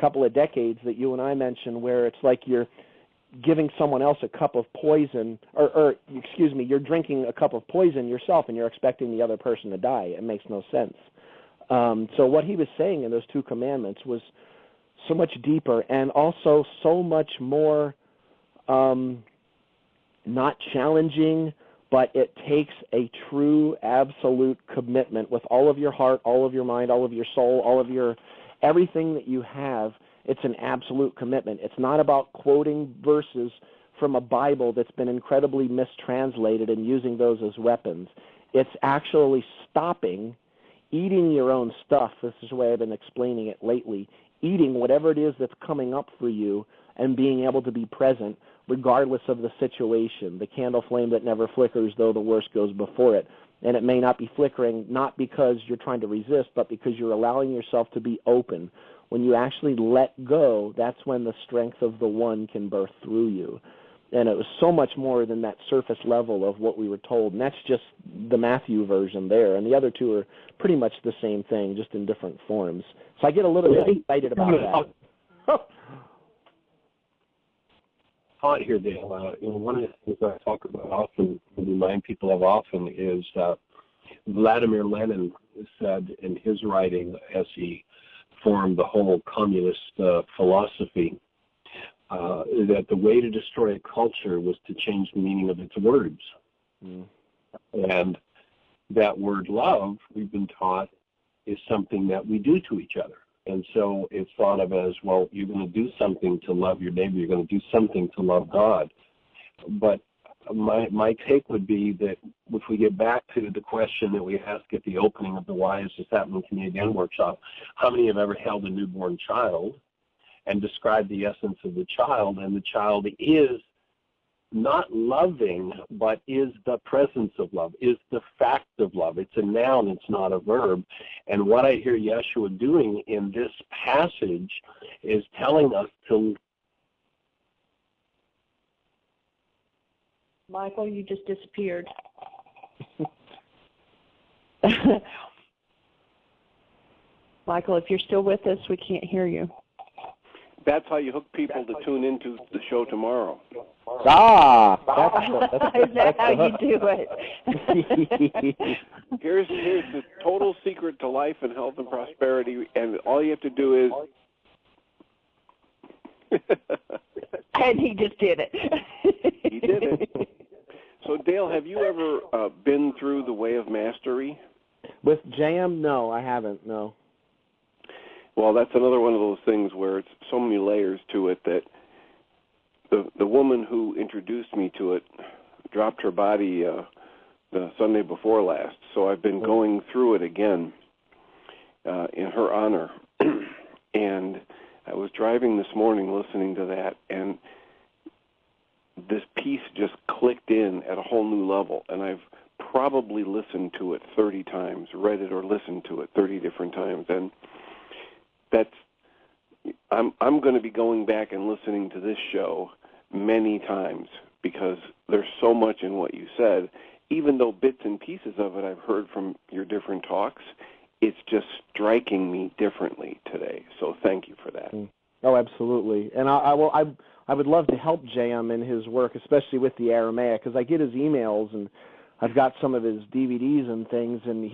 couple of decades that you and I mentioned, where it's like you're giving someone else a cup of poison, or you're drinking a cup of poison yourself and you're expecting the other person to die. It makes no sense. So what he was saying in those two commandments was so much deeper and also so much more not challenging, but it takes a true, absolute commitment with all of your heart, all of your mind, all of your soul, all of your everything that you have. It's an absolute commitment. It's not about quoting verses from a Bible that's been incredibly mistranslated and using those as weapons. It's actually stopping eating your own stuff, this is the way I've been explaining it lately, eating whatever it is that's coming up for you and being able to be present regardless of the situation, the candle flame that never flickers though the worst goes before it. And it may not be flickering, not because you're trying to resist, but because you're allowing yourself to be open. When you actually let go, that's when the strength of the one can birth through you. And it was so much more than that surface level of what we were told. And that's just the Matthew version there. And the other two are pretty much the same thing, just in different forms. So I get a little bit excited about that. Thought here, Dale. One of the things I talk about often, and remind people of often, is Vladimir Lenin said in his writing as he formed the whole communist philosophy, that the way to destroy a culture was to change the meaning of its words. And that word love, we've been taught, is something that we do to each other. And so it's thought of as, well, you're going to do something to love your neighbor, you're going to do something to love God. But my take would be that if we get back to the question that we asked at the opening of the Why Is This Happening to Me Again workshop, how many have ever held a newborn child and described the essence of the child, and the child is not loving, but is the presence of love, is the fact of love. It's a noun, it's not a verb. And what I hear Yeshua doing in this passage is telling us to... Michael, you just disappeared. Michael, if you're still with us, we can't hear you. That's how you hook people to tune into the show tomorrow. Is that how you do it? Here's the total secret to life and health and prosperity, and all you have to do is... And he just did it. He did it. So, Dale, have you ever been through the Way of Mastery? With JM? No, I haven't, no. Well, that's another one of those things where it's so many layers to it that the woman who introduced me to it dropped her body the Sunday before last, so I've been going through it again in her honor. And I was driving this morning listening to that, and this piece just clicked in at a whole new level, and I've probably listened to it 30 times, read it or listened to it 30 different times, and I'm going to be going back and listening to this show many times because there's so much in what you said. Even though bits and pieces of it I've heard from your different talks, it's just striking me differently today. So thank you for that. Oh, absolutely. And I would love to help JM in his work, especially with the Aramaic, because I get his emails and I've got some of his DVDs and things, and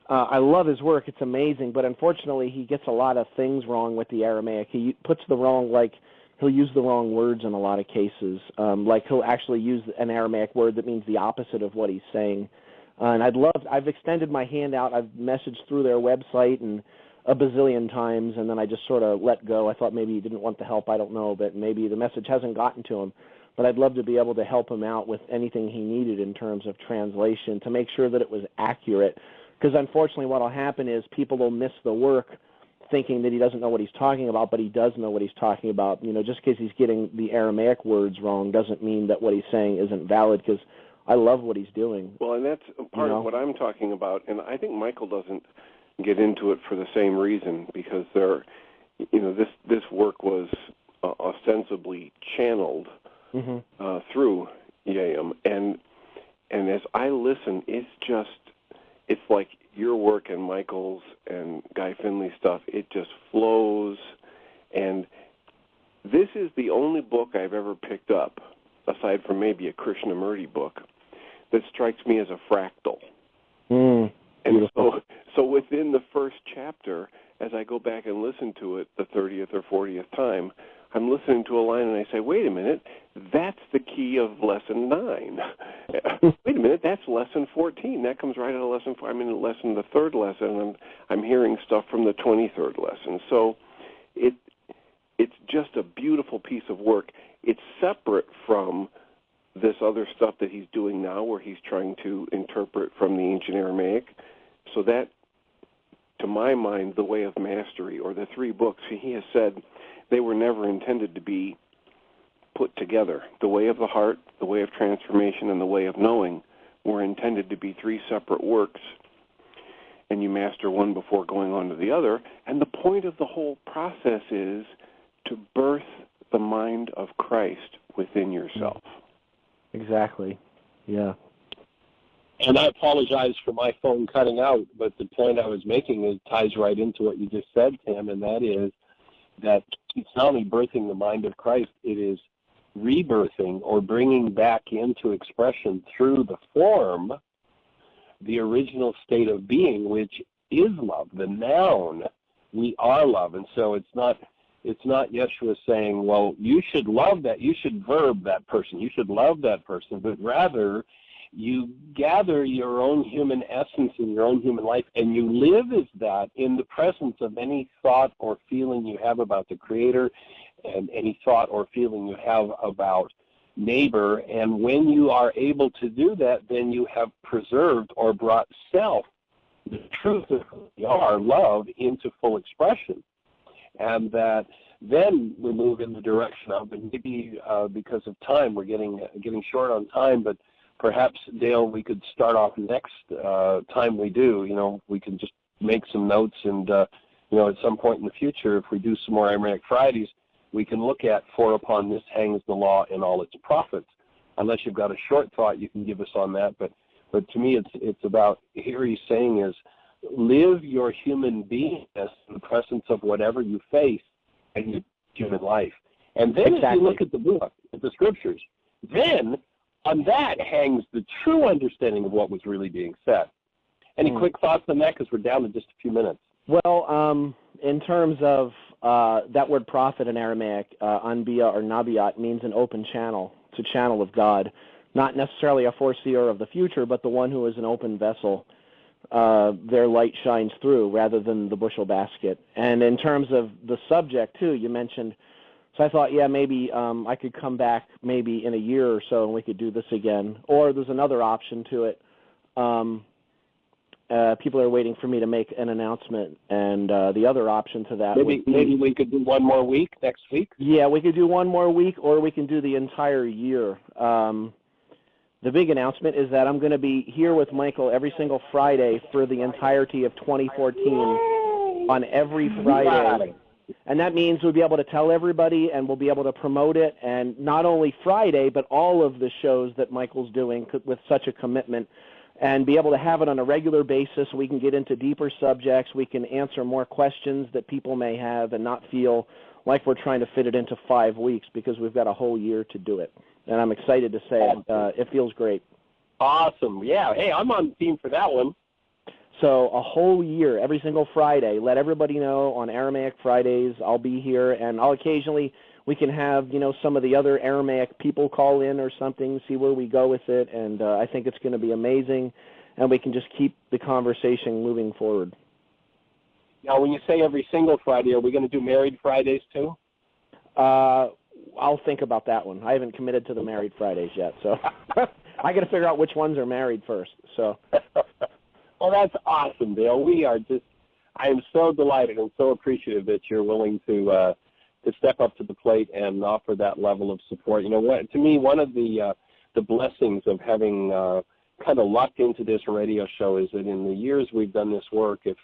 I love his work. It's amazing, but unfortunately he gets a lot of things wrong with the Aramaic. He puts he'll use the wrong words in a lot of cases. He'll actually use an Aramaic word that means the opposite of what he's saying. And I've extended my hand out. I've messaged through their website and a bazillion times, and then I just sort of let go. I thought maybe he didn't want the help. I don't know, but maybe the message hasn't gotten to him. But I'd love to be able to help him out with anything he needed in terms of translation to make sure that it was accurate. Because unfortunately what will happen is people will miss the work thinking that he doesn't know what he's talking about, but he does know what he's talking about. Just because he's getting the Aramaic words wrong doesn't mean that what he's saying isn't valid, because I love what he's doing. Well, and that's part of what I'm talking about, and I think Michael doesn't get into it for the same reason, because this work was ostensibly channeled through Yam, and as I listen, it's like your work and Michael's and Guy Finley's stuff, it just flows. And this is the only book I've ever picked up, aside from maybe a Krishnamurti book, that strikes me as a fractal. And so within the first chapter, as I go back and listen to it the 30th or 40th time, I'm listening to a line and I say, wait a minute, that's the key of lesson 9. Wait a minute, that's lesson 14. That comes right out of lesson 4. I'm in the third lesson, and I'm hearing stuff from the 23rd lesson. So it's just a beautiful piece of work. It's separate from this other stuff that he's doing now, where he's trying to interpret from the ancient Aramaic. So that to my mind, the way of mastery, or the three books. He has said they were never intended to be put together. The way of the heart, the way of transformation, and the way of knowing were intended to be three separate works, and you master one before going on to the other. And the point of the whole process is to birth the mind of Christ within yourself. Exactly. Yeah. And I apologize for my phone cutting out, but the point I was making is ties right into what you just said, Tim, and that is that it's not only birthing the mind of Christ, it is rebirthing or bringing back into expression through the form the original state of being, which is love, the noun. We are love. And so it's not Yeshua saying, well, you should love that, you should verb that person, you should love that person, but rather you gather your own human essence in your own human life, and you live as that in the presence of any thought or feeling you have about the Creator and any thought or feeling you have about neighbor. And when you are able to do that, then you have preserved or brought self, the truth of who we are, love, into full expression. And that then we move in the direction of, and maybe because of time, we're getting short on time, but perhaps, Dale, we could start off next time we do. You know, we can just make some notes, and you know, at some point in the future, if we do some more Aramaic Fridays, we can look at "For upon this hangs the law and all its prophets." Unless you've got a short thought, you can give us on that. But to me, it's about, here he's saying is, live your human beingness in the presence of whatever you face in your human life. And then If you look at the book, at the scriptures, then on that hangs the true understanding of what was really being said. Any quick thoughts on that? Because we're down to just a few minutes. Well, in terms of that word prophet in Aramaic, anbiya or nabiat, means an open channel. It's a channel of God, not necessarily a foreseer of the future, but the one who is an open vessel. Their light shines through rather than the bushel basket. And in terms of the subject, too, you mentioned, so I thought, yeah, maybe I could come back maybe in a year or so and we could do this again. Or there's another option to it. People are waiting for me to make an announcement, and the other option to that maybe we could do one more week next week? Yeah, we could do one more week, or we can do the entire year. The big announcement is that I'm going to be here with Michael every single Friday for the entirety of 2014 on every Friday. And that means we'll be able to tell everybody, and we'll be able to promote it, and not only Friday, but all of the shows that Michael's doing with such a commitment, and be able to have it on a regular basis. We can get into deeper subjects. We can answer more questions that people may have and not feel like we're trying to fit it into 5 weeks, because we've got a whole year to do it. And I'm excited to say it feels great. Awesome. Yeah. Hey, I'm on the team for that one. So a whole year, every single Friday. Let everybody know on Aramaic Fridays I'll be here, and I'll occasionally, we can have, you know, some of the other Aramaic people call in or something, see where we go with it, and I think it's going to be amazing, and we can just keep the conversation moving forward. Now, when you say every single Friday, are we going to do Married Fridays too? I'll think about that one. I haven't committed to the Married Fridays yet, so I got to figure out which ones are married first. So. Well, that's awesome, Dale. I am so delighted and so appreciative that you're willing to step up to the plate and offer that level of support. You know, to me, one of the blessings of having kind of locked into this radio show is that in the years we've done this work, if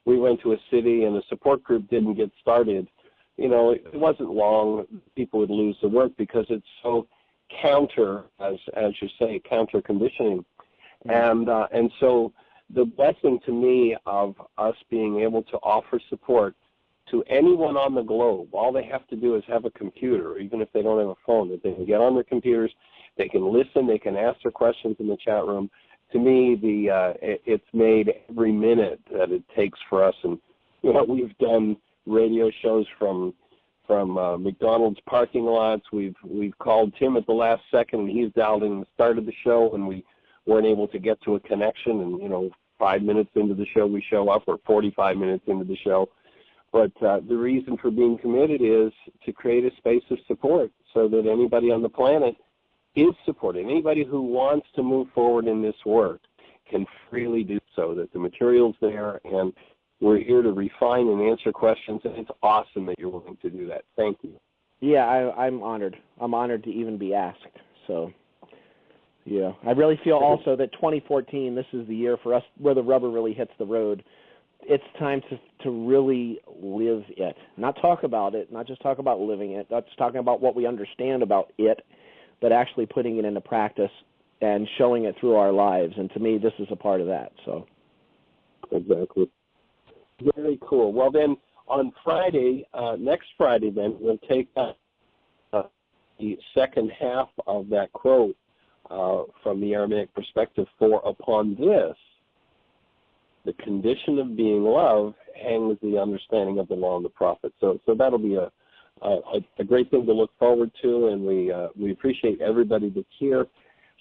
we went to a city and a support group didn't get started, you know, it wasn't long, people would lose the work because it's so counter, as you say, counter conditioning. And so the blessing to me of us being able to offer support to anyone on the globe, all they have to do is have a computer, even if they don't have a phone, that they can get on their computers, they can listen, they can ask their questions in the chat room. To me, it's made every minute that it takes for us. And you know, we've done radio shows from McDonald's parking lots. We've called Tim at the last second, and he's dialed in and started the show, and we weren't able to get to a connection. And you know, 5 minutes into the show we show up, or 45 minutes into the show. But the reason for being committed is to create a space of support so that anybody on the planet is supported. Anybody who wants to move forward in this work can freely do so, that the material's there, and We're here to refine and answer questions, and it's awesome that you're willing to do that. Thank you. Yeah, I'm honored. I'm honored to even be asked. So, yeah, I really feel also that 2014, this is the year for us where the rubber really hits the road. It's time to really live it, not talk about it, not just talk about living it, not just talking about what we understand about it, but actually putting it into practice and showing it through our lives. And to me, this is a part of that. So, exactly. Very cool. Well, then on Friday, next Friday, then we'll take the second half of that quote from the Aramaic perspective. For upon this, the condition of being love hangs the understanding of the law and the prophets. So that'll be a great thing to look forward to, and we appreciate everybody that's here.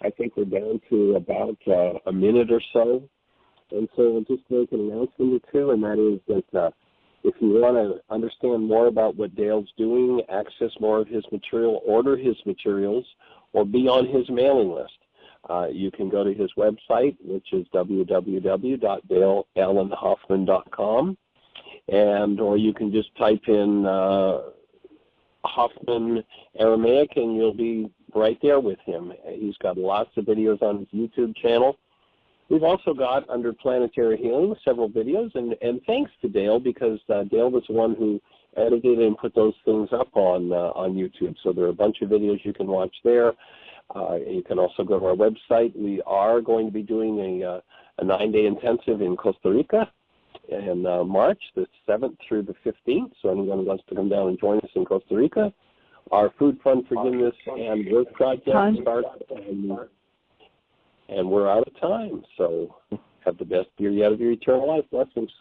I think we're down to about a minute or so. And so I'll just make an announcement or two, and that is that if you want to understand more about what Dale's doing, access more of his material, order his materials, or be on his mailing list, you can go to his website, which is www.daleallenhoffman.com, or you can just type in Hoffman Aramaic, and you'll be right there with him. He's got lots of videos on his YouTube channel. We've also got, under Planetary Healing, several videos, and thanks to Dale, because Dale was the one who edited and put those things up on YouTube. So there are a bunch of videos you can watch there. You can also go to our website. We are going to be doing a 9-day intensive in Costa Rica in March, the 7th through the 15th. So anyone who wants to come down and join us in Costa Rica. Our Food Fund Forgiveness and Work Project starts and we're out of time. So have the best year yet of your eternal life. Blessings.